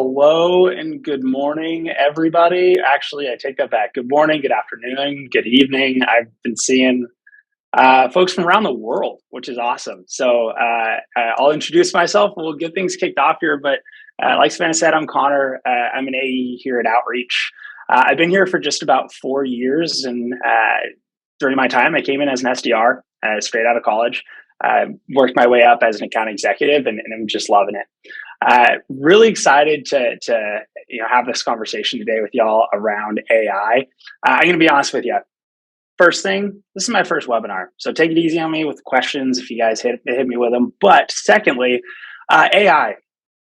Hello and good morning, everybody. Actually, I take that back. Good morning, good afternoon, good evening. I've been seeing folks from around the world, which is awesome. I'll introduce myself. We'll get things kicked off here. But like Savannah said, I'm Connor. I'm an AE here at Outreach. I've been here for just about 4 years. And during my time, I came in as an SDR straight out of college. Worked my way up as an account executive, and I'm just loving it. Really excited to have this conversation today with y'all around AI. I'm going to be honest with you. First thing, this is my first webinar, so take it easy on me with questions if you guys hit me with them. But secondly, AI,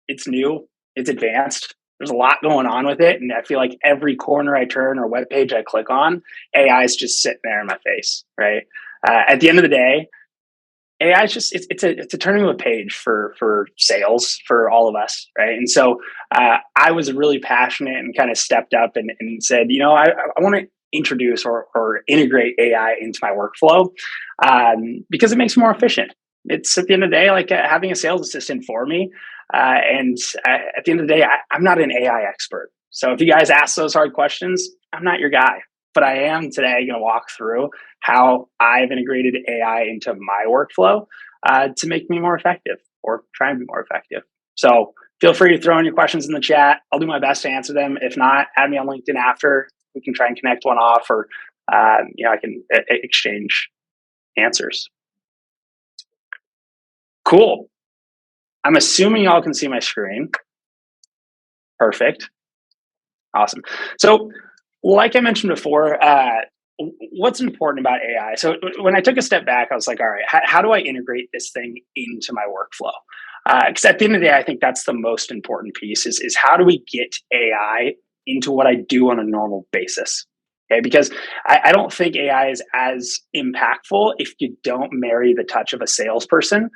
it's new, it's advanced. There's a lot going on with it, and I feel like every corner I turn or web page I click on, AI is just sitting there in my face, right? At the end of the day, AI is just it's a turning of a page for sales for all of us, right? And so I was really passionate and kind of stepped up and said, I want to introduce or integrate AI into my workflow because it makes me more efficient. It's at the end of the day like having a sales assistant for me, and at the end of the day, I'm not an AI expert. So if you guys ask those hard questions, I'm not your guy. But I am today going to walk through how I've integrated AI into my workflow to make me more effective or try and be more effective. So feel free to throw in your questions in the chat. I'll do my best to answer them. If not, add me on LinkedIn after. We can try and connect one off, or I can exchange answers. Cool. I'm assuming y'all can see my screen. Perfect. Awesome. So like I mentioned before, what's important about AI? So when I took a step back, I was like, all right, how do I integrate this thing into my workflow? Because at the end of the day, I think that's the most important piece is how do we get AI into what I do on a normal basis? Okay, because I don't think AI is as impactful if you don't marry the touch of a salesperson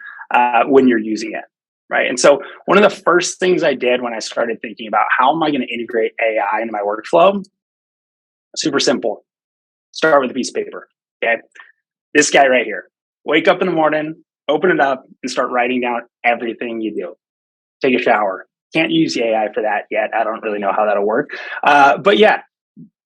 when you're using it. Right. And so one of the first things I did when I started thinking about how am I going to integrate AI into my workflow, super simple. Start with a piece of paper. Okay. This guy right here. Wake up in the morning, open it up, and start writing down everything you do. Take a shower. Can't use the AI for that yet. I don't really know how that'll work. But yeah,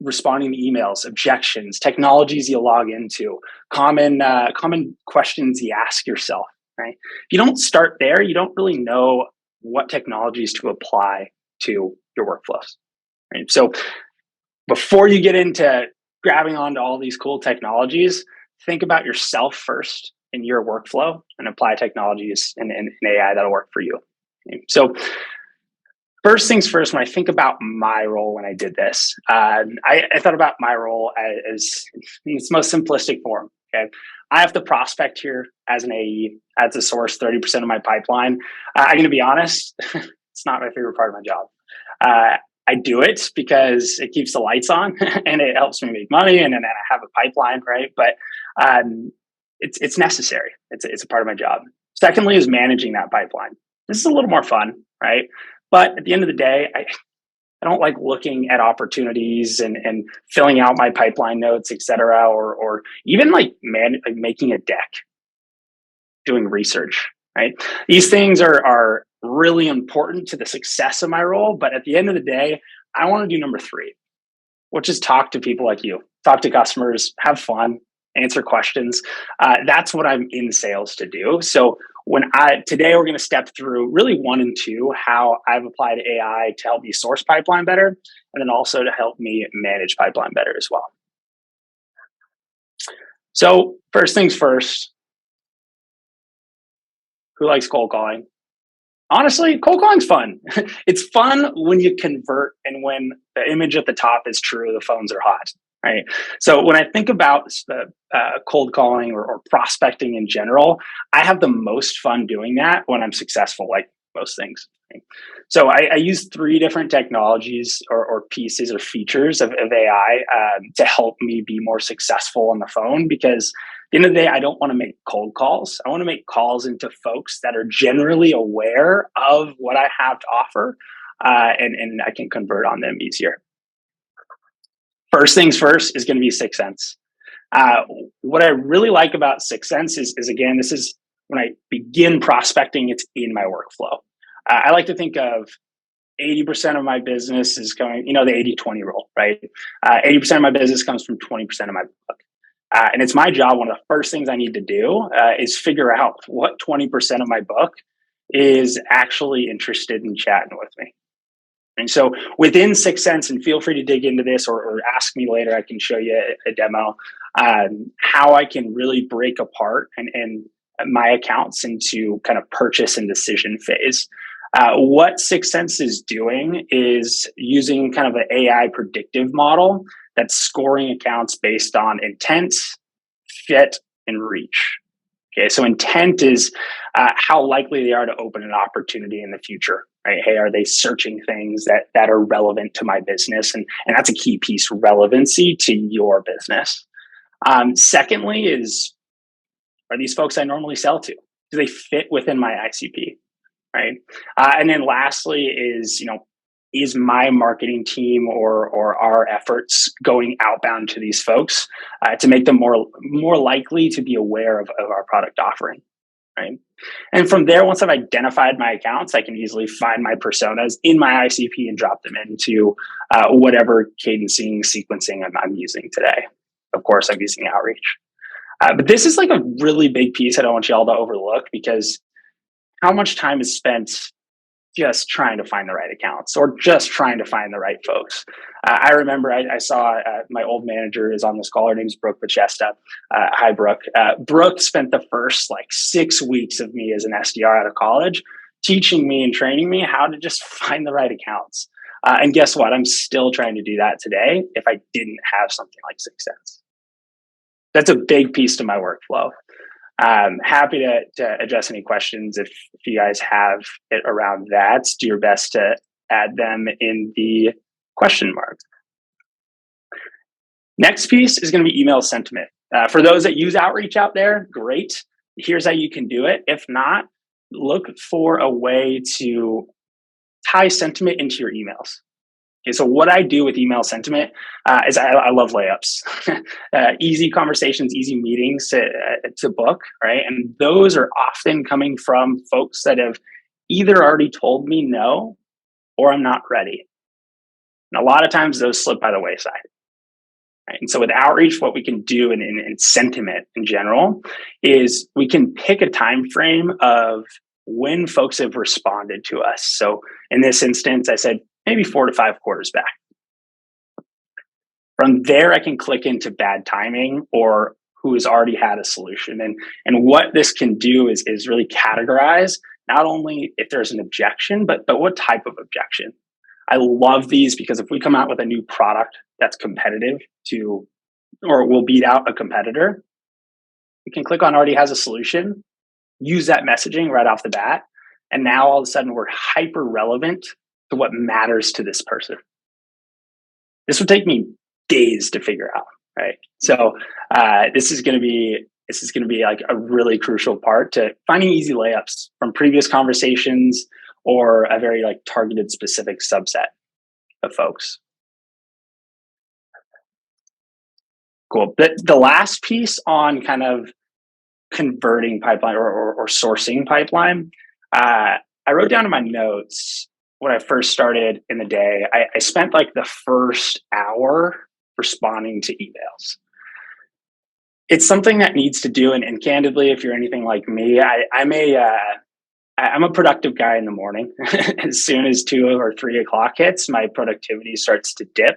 responding to emails, objections, technologies you log into, common questions you ask yourself. Right. If you don't start there, you don't really know what technologies to apply to your workflows. Right. So before you get into grabbing onto all these cool technologies, think about yourself first in your workflow and apply technologies and AI that'll work for you. Okay. So first things first, when I think about my role when I did this, I thought about my role as in its most simplistic form. Okay, I have to prospect here as an AE, as a source 30% of my pipeline. I'm going to be honest, it's not my favorite part of my job. I do it because it keeps the lights on and it helps me make money, and then I have a pipeline, right? But it's necessary. It's a part of my job. Secondly, is managing that pipeline. This is a little more fun, right? But at the end of the day, I don't like looking at opportunities and filling out my pipeline notes, et cetera, or even like making a deck, doing research, right? These things are really important to the success of my role. But at the end of the day, I want to do number 3, which is talk to people like you, talk to customers, have fun, answer questions. That's what I'm in sales to do. So today we're going to step through really 1 and 2, how I've applied AI to help me source pipeline better, and then also to help me manage pipeline better as well. So first things first, who likes cold calling? Honestly, cold calling's fun. It's fun when you convert and when the image at the top is true, the phones are hot, right? So when I think about cold calling or prospecting in general, I have the most fun doing that when I'm successful, like most things. Right? So I use 3 different technologies or pieces or features of AI to help me be more successful on the phone, because at the end of the day, I don't want to make cold calls. I want to make calls into folks that are generally aware of what I have to offer, and I can convert on them easier. First things first is going to be 6 Sense. What I really like about 6 Sense is again, this is when I begin prospecting, it's in my workflow. I like to think of 80% of my business is going, the 80-20 rule, right? 80% of my business comes from 20% of my book. And it's my job. One of the first things I need to do is figure out what 20% of my book is actually interested in chatting with me. And so within 6sense, and feel free to dig into this or ask me later, I can show you a demo, how I can really break apart and my accounts into kind of purchase and decision phase. What 6sense is doing is using kind of an AI predictive model that's scoring accounts based on intent, fit, and reach. Okay, so intent is how likely they are to open an opportunity in the future. Right? Hey, are they searching things that are relevant to my business? And that's a key piece, relevancy to your business. Secondly is, are these folks I normally sell to? Do they fit within my ICP? Right? And then lastly is my marketing team or our efforts going outbound to these folks to make them more likely to be aware of our product offering, right? And from there, once I've identified my accounts, I can easily find my personas in my ICP and drop them into whatever cadencing, sequencing I'm using today. Of course, I'm using outreach. But this is like a really big piece I don't want you all to overlook, because how much time is spent just trying to find the right accounts or just trying to find the right folks. I remember I saw my old manager is on this call. Her name's Brooke Bachesta. Hi, Brooke. Brooke spent the first 6 weeks of me as an SDR out of college teaching me and training me how to just find the right accounts. And guess what? I'm still trying to do that today if I didn't have something like 6sense. That's a big piece to my workflow. Happy to address any questions if you guys have it around that. Do your best to add them in the question mark. Next piece is going to be email sentiment. For those that use outreach out there, great. Here's how you can do it. If not, look for a way to tie sentiment into your emails. Okay, so what I do with email sentiment is I love layups, easy conversations, easy meetings to book, right? And those are often coming from folks that have either already told me no, or I'm not ready. And a lot of times those slip by the wayside. Right? And so with outreach, what we can do in sentiment in general is we can pick a time frame of when folks have responded to us. So in this instance, I said, maybe 4 to 5 quarters back. From there, I can click into bad timing or who has already had a solution. And what this can do is really categorize not only if there's an objection, but what type of objection. I love these because if we come out with a new product that's competitive or will beat out a competitor, we can click on already has a solution, use that messaging right off the bat. And now all of a sudden we're hyper relevant to what matters to this person. This would take me days to figure out, right? So this is going to be like a really crucial part to finding easy layups from previous conversations or a very targeted specific subset of folks. Cool. The last piece on kind of converting pipeline or sourcing pipeline, I wrote down in my notes when I first started in the day, I spent the first hour responding to emails. It's something that needs to do, and candidly, if you're anything like me, I'm a productive guy in the morning. As soon as 2 or 3 o'clock hits, my productivity starts to dip.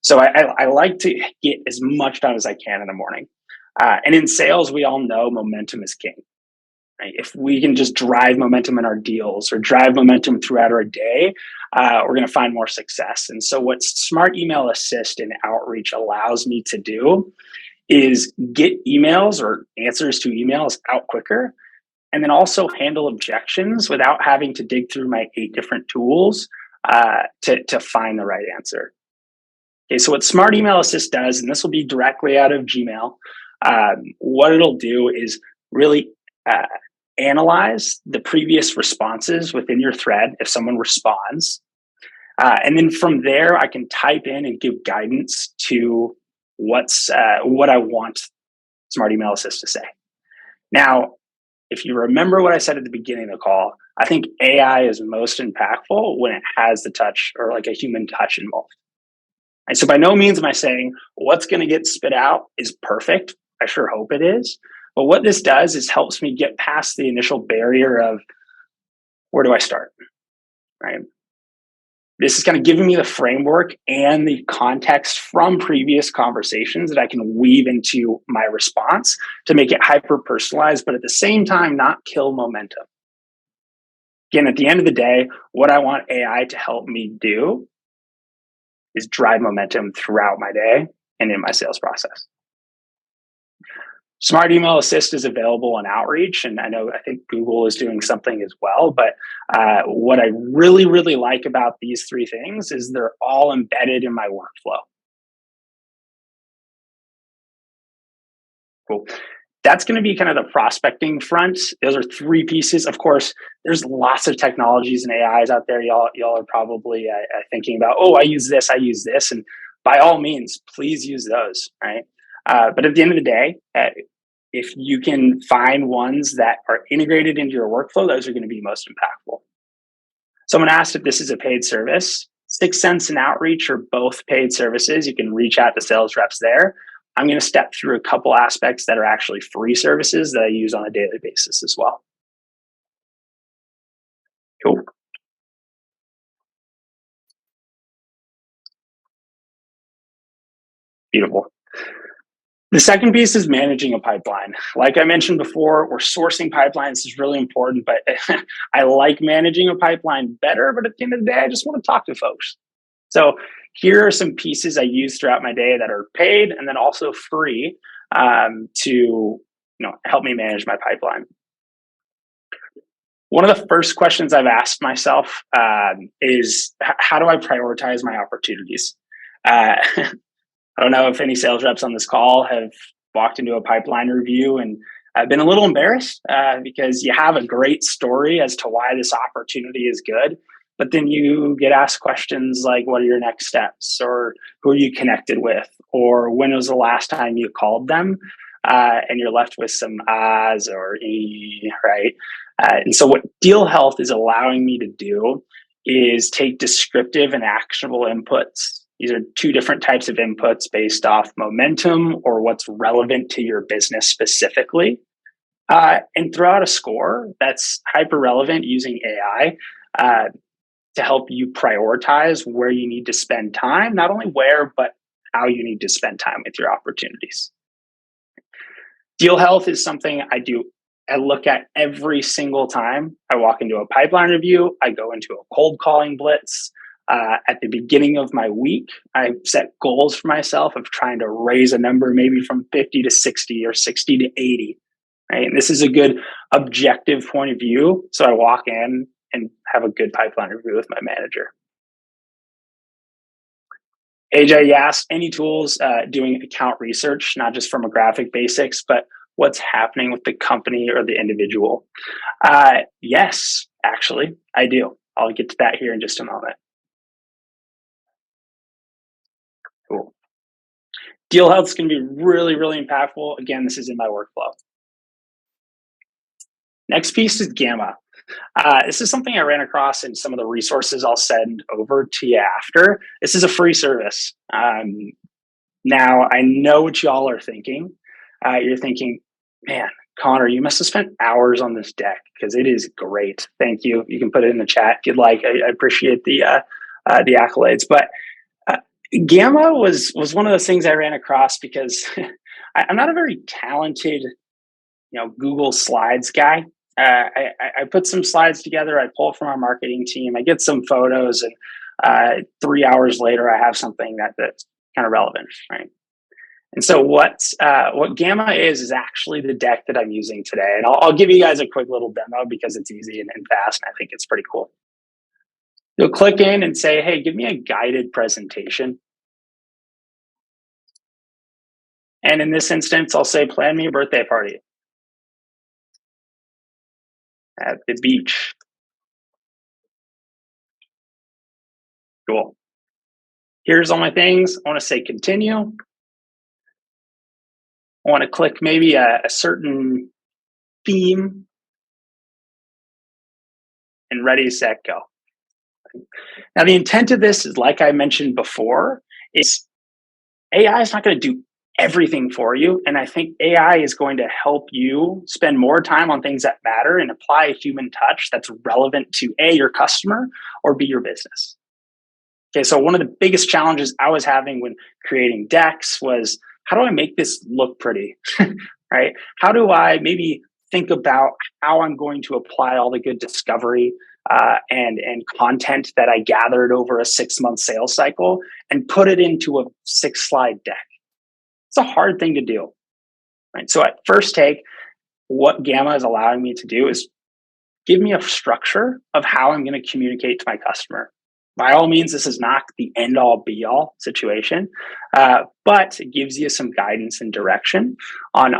So I like to get as much done as I can in the morning. And in sales, we all know momentum is king. Right? If we can just drive momentum in our deals or drive momentum throughout our day, we're going to find more success. And so what Smart Email Assist and Outreach allows me to do is get emails or answers to emails out quicker, and then also handle objections without having to dig through my 8 different tools to find the right answer. Okay, so what Smart Email Assist does, and this will be directly out of Gmail, what it'll do is really analyze the previous responses within your thread if someone responds. And then from there, I can type in and give guidance to what I want Smart Email Assist to say. Now, if you remember what I said at the beginning of the call, I think AI is most impactful when it has the touch or like a human touch involved. And so by no means am I saying what's going to get spit out is perfect. I sure hope it is. But what this does is helps me get past the initial barrier of where do I start, right? This is kind of giving me the framework and the context from previous conversations that I can weave into my response to make it hyper personalized, but at the same time, not kill momentum. Again, at the end of the day, what I want AI to help me do is drive momentum throughout my day and in my sales process. Smart Email Assist is available on Outreach, and I think Google is doing something as well. But what I really, really like about these three things is they're all embedded in my workflow. Cool. That's going to be kind of the prospecting front. Those are three pieces. Of course, there's lots of technologies and AIs out there. Y'all are probably thinking about, oh, I use this, and by all means, please use those, right? But at the end of the day, if you can find ones that are integrated into your workflow, those are going to be most impactful. Someone asked if this is a paid service. 6 cents and Outreach are both paid services. You can reach out to sales reps there. I'm going to step through a couple aspects that are actually free services that I use on a daily basis as well. Cool. Beautiful. The second piece is managing a pipeline. Like I mentioned before, we're sourcing pipelines. This is really important, but I like managing a pipeline better. But at the end of the day, I just want to talk to folks. So here are some pieces I use throughout my day that are paid and then also free to help me manage my pipeline. One of the first questions I've asked myself is how do I prioritize my opportunities? I don't know if any sales reps on this call have walked into a pipeline review and I've been a little embarrassed because you have a great story as to why this opportunity is good. But then you get asked questions like, what are your next steps? Or who are you connected with? Or when was the last time you called them? And you're left with some ahs or right? And so what Deal Health is allowing me to do is take descriptive and actionable inputs. These are two different types of inputs based off momentum or what's relevant to your business specifically, and throw out a score that's hyper relevant using AI to help you prioritize where you need to spend time, not only where, but how you need to spend time with your opportunities. Deal Health is something I do. I look at every single time I walk into a pipeline review. I go into a cold calling blitz. At the beginning of my week, I set goals for myself of trying to raise a number maybe from 50 to 60 or 60 to 80. Right? And this is a good objective point of view. So I walk in and have a good pipeline review with my manager. AJ, you asked any tools doing account research, not just from a graphic basics, but what's happening with the company or the individual. Yes, actually, I do. I'll get to that here in just a moment. Cool. Deal Health is going to be really, really impactful. Again, this is in my workflow. Next piece is Gamma. This is something I ran across in some of the resources I'll send over to you after. This is a free service. Now, I know what y'all are thinking. You're thinking, man, Connor, you must have spent hours on this deck because it is great. Thank you. You can put it in the chat if you'd like. I appreciate the accolades. But Gamma was one of those things I ran across because I'm not a very talented, Google Slides guy. I put some slides together. I pull from our marketing team. I get some photos, and 3 hours later, I have something that's kind of relevant, right? And so what Gamma is actually the deck that I'm using today. And I'll give you guys a quick little demo because it's easy and fast, and I think it's pretty cool. You'll click in and say, hey, give me a guided presentation. And in this instance, I'll say, plan me a birthday party at the beach. Cool. Here's all my things. I want to say continue. I want to click maybe a certain theme. and ready, set, go. Now, the intent of this is, like I mentioned before, is AI is not going to do everything for you. And I think AI is going to help you spend more time on things that matter and apply a human touch that's relevant to A, your customer, or B, your business. Okay, so one of the biggest challenges I was having when creating decks was, how do I make this look pretty? Right? How do I maybe think about how I'm going to apply all the good discovery and content that I gathered over a 6-month sales cycle and put it into a 6-slide deck? It's a hard thing to do, right? So at first take, what Gamma is allowing me to do is give me a structure of how I'm going to communicate to my customer. By all means, this is not the end all be all situation, but it gives you some guidance and direction on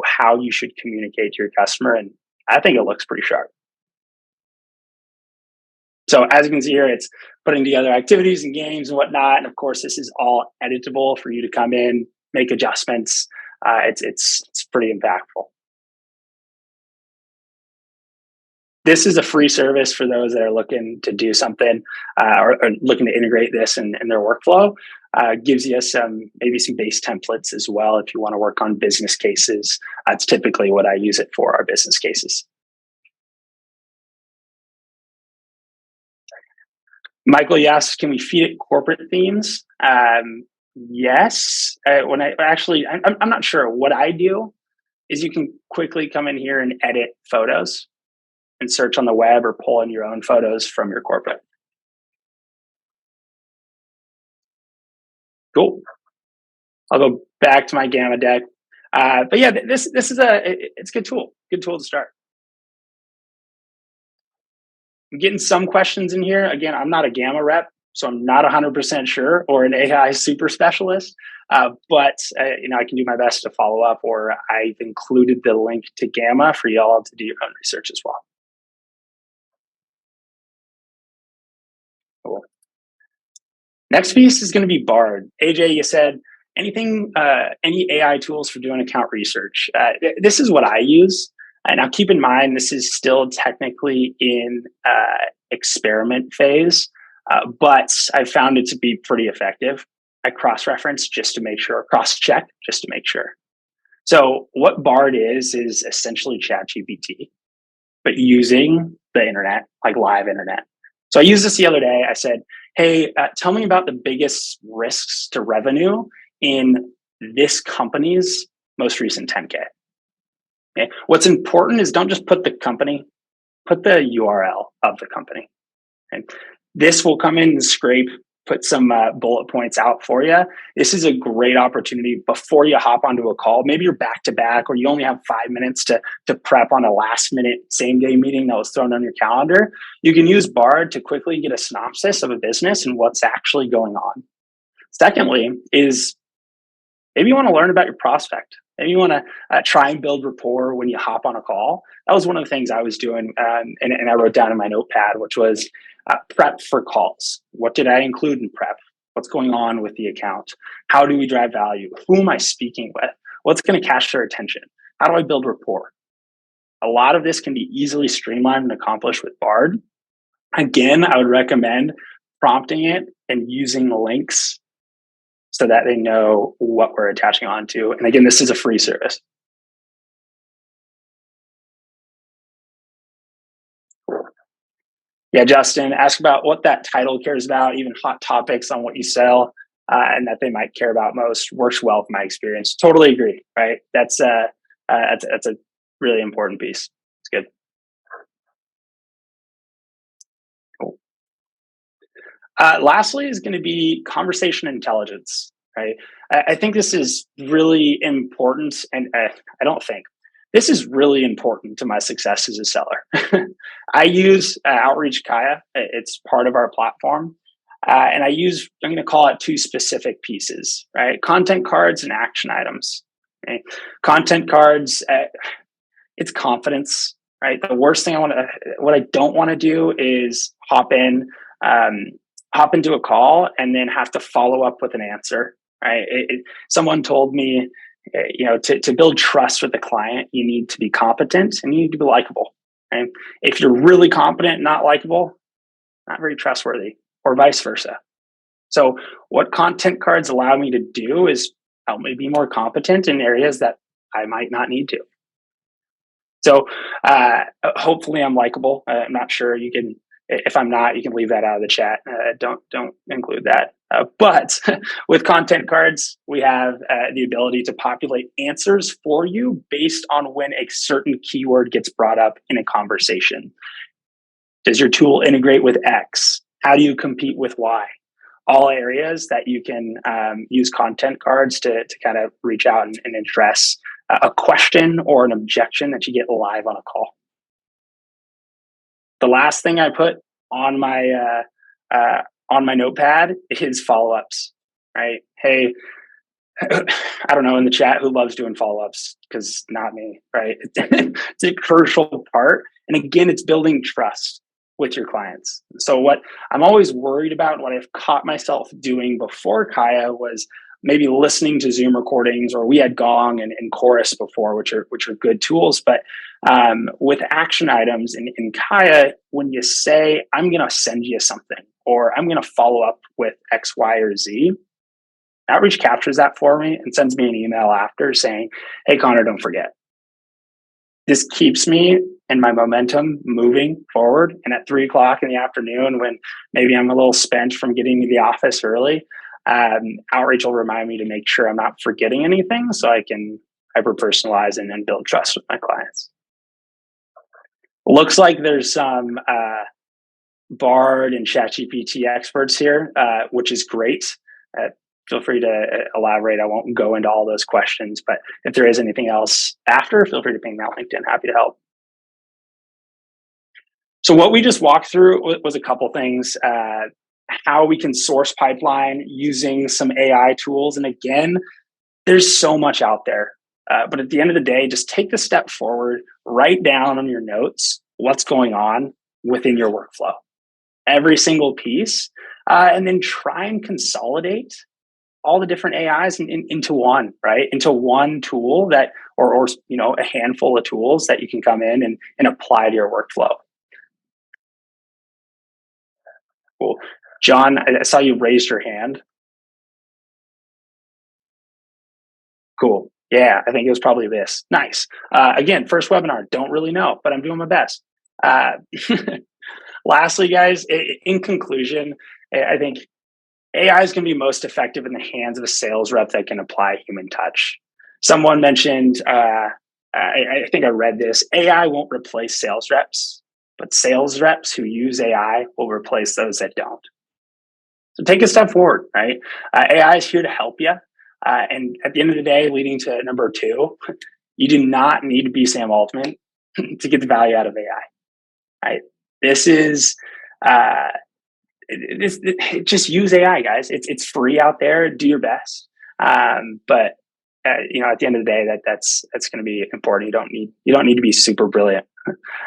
how you should communicate to your customer. And I think it looks pretty sharp. So as you can see here, it's putting together activities and games and whatnot. And of course, this is all editable for you to come in, make adjustments. It's pretty impactful. This is a free service for those that are looking to do something or looking to integrate this in their workflow. Gives you maybe some base templates as well if you want to work on business cases. That's typically what I use it for, our business cases. Michael, you asked, can we feed it corporate themes? Yes. I'm not sure. What I do is you can quickly come in here and edit photos and search on the web or pull in your own photos from your corporate. Cool. I'll go back to my Gamma deck. But yeah, this is it's a good tool. Good tool to start. I'm getting some questions in here. Again, I'm not a Gamma rep, so I'm not 100% sure, or an AI super specialist. But I can do my best to follow up, or I've included the link to Gamma for y'all to do your own research as well. Cool. Next piece is going to be Bard. AJ, you said any AI tools for doing account research. This is what I use. Now, keep in mind, this is still technically in experiment phase, but I found it to be pretty effective. I cross-reference just to make sure, cross-check just to make sure. So what Bard is essentially ChatGPT, but using the internet, like live internet. So I used this the other day. I said, hey, tell me about the biggest risks to revenue in this company's most recent 10K. Okay. What's important is don't just put the company, put the URL of the company. Okay. This will come in and scrape, put some bullet points out for you. This is a great opportunity before you hop onto a call. Maybe you're back to back, or you only have 5 minutes to prep on a last minute same day meeting that was thrown on your calendar. You can use Bard to quickly get a synopsis of a business and what's actually going on. Secondly is maybe you want to learn about your prospect. Maybe you want to try and build rapport when you hop on a call. That was one of the things I was doing, and I wrote down in my notepad, which was prep for calls. What did I include in prep? What's going on with the account? How do we drive value? Who am I speaking with? What's going to catch their attention? How do I build rapport? A lot of this can be easily streamlined and accomplished with Bard. Again, I would recommend prompting it and using links so that they know what we're attaching onto. And again, this is a free service. Yeah, Justin, ask about what that title cares about, even hot topics on what you sell, and that they might care about most. Works well with my experience. Totally agree, right? That's a really important piece. It's good. Cool. Lastly is going to be conversation intelligence, right? I think this is really important, and I don't think this is really important to my success as a seller. I use Outreach Kaya. It's part of our platform. And I'm going to call it 2 specific pieces, right? Content cards and action items. Okay? Content cards, it's confidence, right? The worst thing what I don't want to do is hop into a call and then have to follow up with an answer, right? Someone told me, to build trust with the client, you need to be competent and you need to be likable. Right? If you're really competent and not likable, not very trustworthy, or vice versa. So, what content cards allow me to do is help me be more competent in areas that I might not need to. So, hopefully, I'm likable. I'm not sure. You can, if I'm not, you can leave that out of the chat. Don't include that. But with content cards, we have the ability to populate answers for you based on when a certain keyword gets brought up in a conversation. Does your tool integrate with X? How do you compete with Y? All areas that you can use content cards to kind of reach out and address a question or an objection that you get live on a call. The last thing I put on my notepad is follow-ups. Right? Hey, I don't know in the chat who loves doing follow-ups, because not me, right? It's a crucial part. And again, it's building trust with your clients. So what I'm always worried about, and what I've caught myself doing before Kaya, was maybe listening to Zoom recordings, or we had Gong and Chorus before, which are good tools. But with action items in Kaya, when you say, I'm going to send you something, or I'm going to follow up with X, Y, or Z, Outreach captures that for me and sends me an email after saying, hey, Connor, don't forget. This keeps me and my momentum moving forward. And at 3:00 in the afternoon, when maybe I'm a little spent from getting to the office early, Outreach will remind me to make sure I'm not forgetting anything, so I can hyper personalize and build trust with my clients. Looks like there's some Bard and ChatGPT experts here, which is great. Feel free to elaborate. I won't go into all those questions, but if there is anything else after, feel free to ping me on LinkedIn. Happy to help. So what we just walked through was a couple things. How we can source pipeline using some AI tools. And again, there's so much out there. But at the end of the day, just take the step forward, write down on your notes what's going on within your workflow, every single piece, and then try and consolidate all the different AIs into one, right? Into one tool that, or a handful of tools that you can come in and apply to your workflow. Cool. John, I saw you raised your hand. Cool. Yeah, I think it was probably this. Nice. Again, first webinar, don't really know, but I'm doing my best. Lastly, guys, in conclusion, I think AI is going to be most effective in the hands of a sales rep that can apply human touch. Someone mentioned, I think I read this, AI won't replace sales reps, but sales reps who use AI will replace those that don't. So take a step forward, right? AI is here to help you. And at the end of the day, leading to number 2, you do not need to be Sam Altman to get the value out of AI, right? This is, just use AI, guys. It's free out there. Do your best. But at the end of the day, that's going to be important. You don't need to be super brilliant.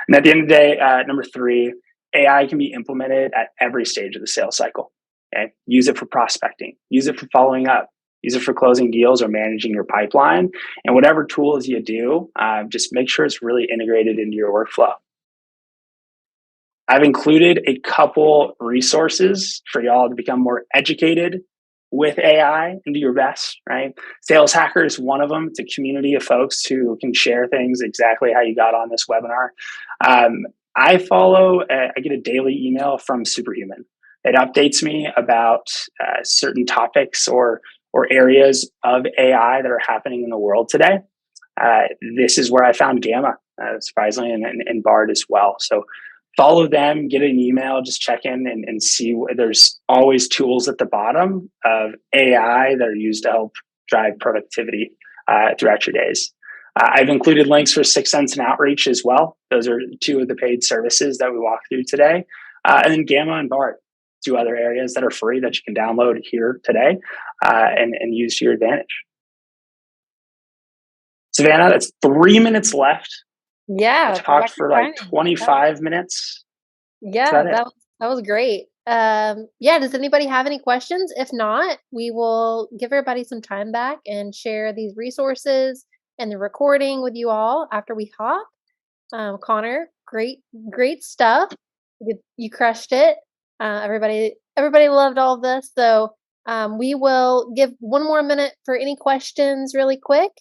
And at the end of the day, number 3, AI can be implemented at every stage of the sales cycle. Okay, use it for prospecting. Use it for following up. Use it for closing deals or managing your pipeline. And whatever tools you do, just make sure it's really integrated into your workflow. I've included a couple resources for y'all to become more educated with AI and do your best, right? Sales Hacker is one of them. It's a community of folks who can share things exactly how you got on this webinar. I get a daily email from Superhuman. It updates me about certain topics or areas of AI that are happening in the world today. This is where I found Gamma, surprisingly, and Bard as well. So follow them, get an email, just check in and see. There's always tools at the bottom of AI that are used to help drive productivity throughout your days. I've included links for 6 Sense and Outreach as well. Those are 2 of the paid services that we walked through today. And then Gamma and Bard, 2 other areas that are free that you can download here today and use to your advantage. Savannah, that's 3 minutes left. Yeah. I talked for like 25 minutes. Yeah, that was great. Does anybody have any questions? If not, we will give everybody some time back and share these resources and the recording with you all after we hop. Connor, great stuff. You crushed it. Everybody loved all of this. So we will give one more minute for any questions really quick.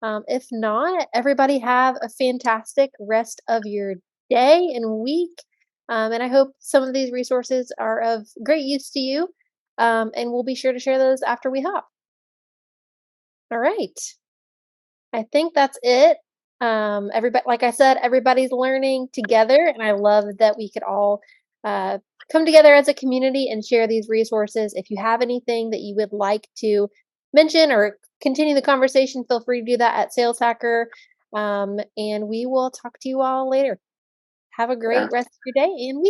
If not, everybody have a fantastic rest of your day and week. And I hope some of these resources are of great use to you. And we'll be sure to share those after we hop. All right. I think that's it. Everybody, like I said, everybody's learning together, and I love that we could all uh, come together as a community and share these resources. If you have anything that you would like to mention or continue the conversation, feel free to do that at Sales Hacker. And we will talk to you all later. Have a Yeah. great rest of your day and week.